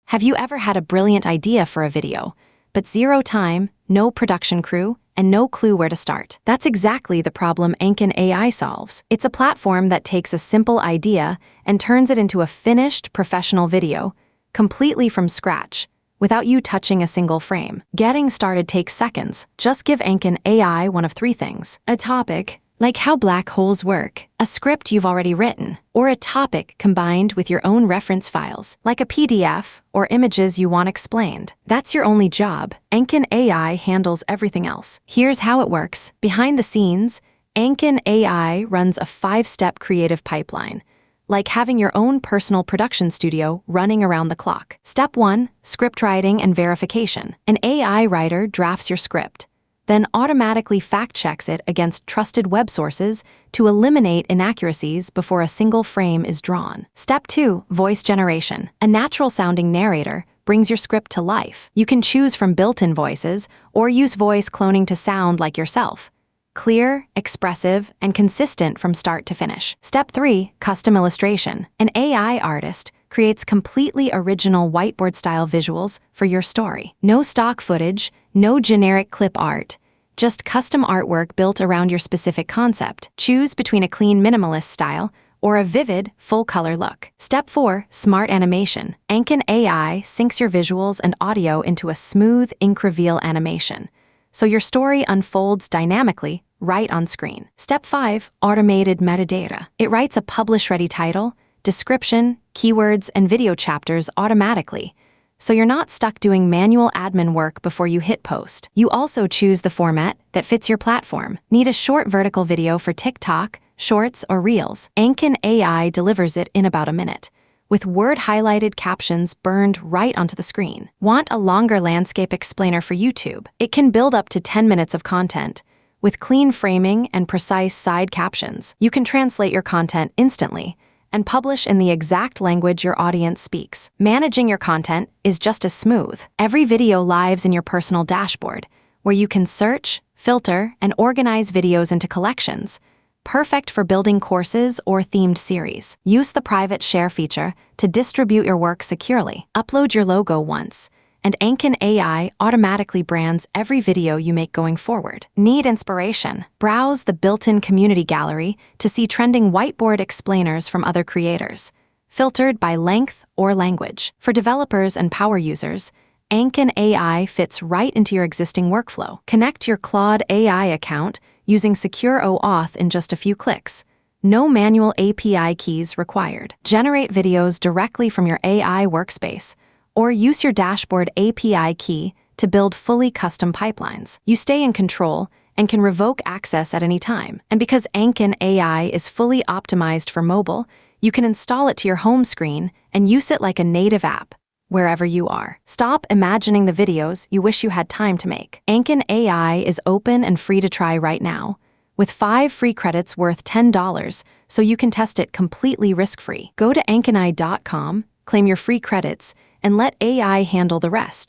Have you ever had a brilliant idea for a video, but zero time, no production crew, and no clue where to start? That's exactly the problem Ankon AI solves. It's a platform that takes a simple idea and turns it into a finished, professional video, completely from scratch, without you touching a single frame. Getting started takes seconds. Just give Ankon AI one of three things: a topic, like how black holes work, a script you've already written, or a topic combined with your own reference files, like a PDF or images you want explained. That's your only job. Ankon AI handles everything else. Here's how it works. Behind the scenes, Ankon AI runs a 5-step creative pipeline, like having your own personal production studio running around the clock. Step 1, script writing and verification. An AI writer drafts your script, then automatically fact-checks it against trusted web sources to eliminate inaccuracies before a single frame is drawn. Step 2, voice generation. A natural-sounding narrator brings your script to life. You can choose from built-in voices or use voice cloning to sound like yourself. Clear, expressive, and consistent from start to finish. Step 3, custom illustration. An AI artist creates completely original whiteboard-style visuals for your story. No stock footage, no generic clip art, just custom artwork built around your specific concept. Choose between a clean minimalist style or a vivid, full-color look. Step 4, smart animation. Ankon AI syncs your visuals and audio into a smooth ink reveal animation, so your story unfolds dynamically right on screen. Step 5, automated metadata. It writes a publish-ready title, description, keywords, and video chapters automatically, so you're not stuck doing manual admin work before you hit post. You also choose the format that fits your platform. Need a short vertical video for TikTok, Shorts, or Reels? Ankon AI delivers it in about a minute, with word-highlighted captions burned right onto the screen. Want a longer landscape explainer for YouTube? It can build up to 10 minutes of content, with clean framing and precise side captions. You can translate your content instantly and publish in the exact language your audience speaks. Managing your content is just as smooth. Every video lives in your personal dashboard, where you can search, filter, and organize videos into collections, perfect for building courses or themed series. Use the private share feature to distribute your work securely. Upload your logo once, and Ankon AI automatically brands every video you make going forward. Need inspiration? Browse the built-in community gallery to see trending whiteboard explainers from other creators, filtered by length or language. For developers and power users, Ankon AI fits right into your existing workflow. Connect your Claude AI account using secure OAuth in just a few clicks. No manual API keys required. Generate videos directly from your AI workspace, or use your dashboard API key to build fully custom pipelines. You stay in control and can revoke access at any time. And because Ankon AI is fully optimized for mobile, you can install it to your home screen and use it like a native app, wherever you are. Stop imagining the videos you wish you had time to make. Ankon AI is open and free to try right now, with 5 free credits worth $10, so you can test it completely risk-free. Go to ankoni.com, claim your free credits, and let AI handle the rest.